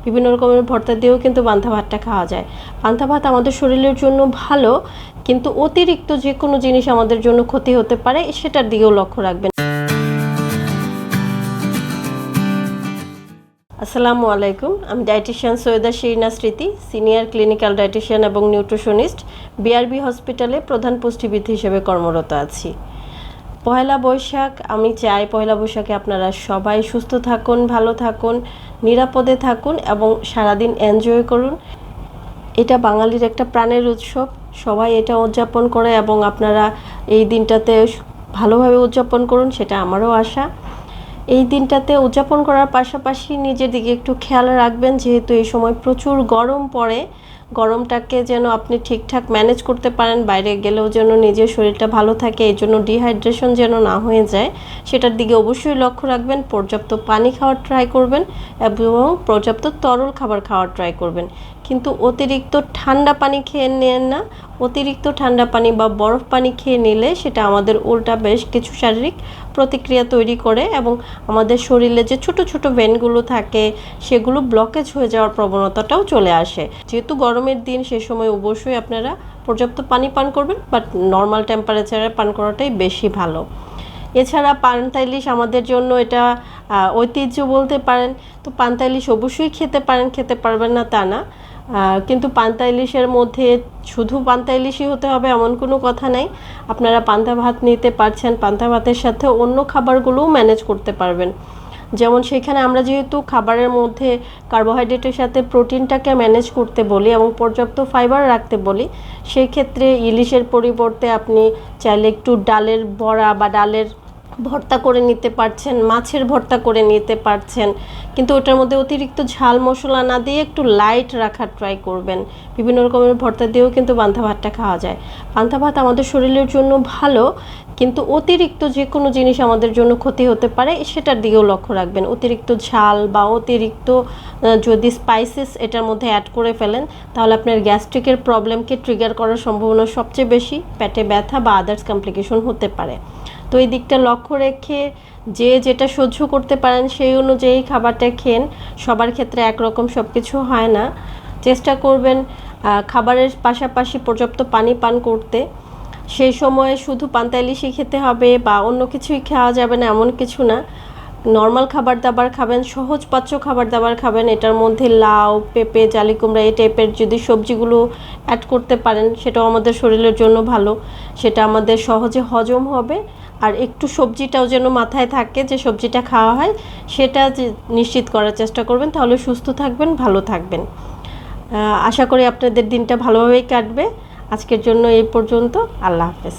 বিভিন্ন রকমের ভর্তা দিয়েও কিন্তু পান্তা ভাতটা খাওয়া যায়। পান্তা ভাত আমাদের শরীরের জন্য ভালো, কিন্তু অতিরিক্ত যে কোনো জিনিস আমাদের জন্য ক্ষতি হতে পারে, সেটার দিকেও লক্ষ্য রাখবেন। আসসালামু আলাইকুম, আমি ডায়েটিশিয়ান সৈয়দা শিরিনা স্মৃতি, সিনিয়র ক্লিনিক্যাল ডায়েটিশিয়ান এবং নিউট্রিশনিস্ট, বিআরবি হসপিটালে প্রধান পুষ্টিবিদ হিসেবে কর্মরত আছি। পয়লা বৈশাখ, আমি চাই পয়লা বৈশাখে আপনারা সবাই সুস্থ থাকুন, ভালো থাকুন, নিরাপদে থাকুন এবং সারাদিন এনজয় করুন। এটা বাঙালির একটা প্রাণের উৎসব, সবাই এটা উদযাপন করে এবং আপনারা এই দিনটাতে ভালোভাবে উদযাপন করুন, সেটা আমারও আশা। এই দিনটাতে উদযাপন করার পাশাপাশি নিজের দিকে একটু খেয়াল রাখবেন, যেহেতু এই সময় প্রচুর গরম পড়ে। গরমটাকে যেন আপনি ঠিকঠাক ম্যানেজ করতে পারেন, বাইরে গেলেও যেন নিজের শরীরটা ভালো থাকে, এই জন্য ডিহাইড্রেশন যেন না হয়ে যায়, সেটার দিকে অবশ্যই লক্ষ্য রাখবেন। পর্যাপ্ত পানি খাওয়ার ট্রাই করবেন এবং পর্যাপ্ত তরল খাবার খাওয়ার ট্রাই করবেন। কিন্তু অতিরিক্ত ঠান্ডা পানি খেয়ে নেন না। অতিরিক্ত ঠান্ডা পানি বা বরফ পানি খেয়ে নিলে সেটা আমাদের উল্টা বেশ কিছু শারীরিক প্রতিক্রিয়া তৈরি করে এবং আমাদের শরীরে যে ছোট ছোট ভেনগুলো থাকে সেগুলো ব্লকেজ হয়ে যাওয়ার প্রবণতাটাও চলে আসে। যেহেতু গরমের দিন, সে সময় অবশ্যই আপনারা পর্যাপ্ত পানি পান করবেন, বাট নর্মাল টেম্পারেচারে পান করাটাই বেশি ভালো। এছাড়া পান্তা ইলিশ আমাদের জন্য এটা ঐতিহ্য বলতে পারেন। তো পান্তা ইলিশ অবশ্যই খেতে পারেন, খেতে পারবেন না তা না, কিন্তু পান্তা ইলিশের মধ্যে শুধু পান্তা ইলিশই হতে হবে এমন কোনো কথা নাই। আপনারা পান্তা ভাত নিতে পারছেন, পান্তা ভাতের সাথে অন্য খাবারগুলোও ম্যানেজ করতে পারবেন। যেমন সেখানে আমরা যেহেতু খাবারের মধ্যে কার্বোহাইড্রেটের সাথে প্রোটিনটাকে ম্যানেজ করতে বলি এবং পর্যাপ্ত ফাইবার রাখতে বলি, সেই ক্ষেত্রে ইলিশের পরিবর্তে আপনি চাইলে একটু ডালের বড়া বা ডালের ভর্তা করে নিতে পারছেন, মাছের ভর্তা করে নিতে পারছেন, কিন্তু ওটার মধ্যে অতিরিক্ত ঝাল মশলা না দিয়ে একটু লাইট রাখার ট্রাই করবেন। বিভিন্ন রকমের ভর্তা দিয়েও কিন্তু পান্তা ভাতটা খাওয়া যায়। পান্তা ভাত আমাদের শরীরের জন্য ভালো, কিন্তু অতিরিক্ত যে কোনো জিনিস আমাদের জন্য ক্ষতি হতে পারে, সেটার দিকেও লক্ষ্য রাখবেন। অতিরিক্ত ঝাল বা অতিরিক্ত যদি স্পাইসেস এটার মধ্যে অ্যাড করে ফেলেন, তাহলে আপনার গ্যাস্ট্রিকের প্রবলেমকে ট্রিগার করার সম্ভাবনা সবচেয়ে বেশি, পেটে ব্যথা বা আদার্স কমপ্লিকেশন হতে পারে। তো এই দিকটা লক্ষ্য রেখে যে যেটা সহ্য করতে পারেন সেই অনুযায়ী খাবারটা খেন। সবার ক্ষেত্রে একরকম সব কিছু হয় না। চেষ্টা করবেন খাবারের পাশাপাশি পর্যাপ্ত পানি পান করতে। সেই সময়ে শুধু পান্তা ইলিশই খেতে হবে বা অন্য কিছুই খাওয়া যাবে না এমন কিছু না। নর্মাল খাবার দাবার খাবেন, সহজ পাচ্য খাবার দাবার খাবেন। এটার মধ্যে লাউ, পেঁপে, জালি কুমড়া এই টাইপের যদি সবজিগুলো অ্যাড করতে পারেন, সেটাও আমাদের শরীরের জন্য ভালো। সেটা আমাদের সহজে হজম হবে। আর একটু সবজিটাও যেন মাথায় থাকে যে সবজিটা খাওয়া হয়, সেটা নিশ্চিত করার চেষ্টা করবেন, তাহলে সুস্থ থাকবেন, ভালো থাকবেন। আশা করি আপনাদের দিনটা ভালোভাবেই কাটবে। আজকের জন্য এই পর্যন্ত। আল্লাহ হাফেজ।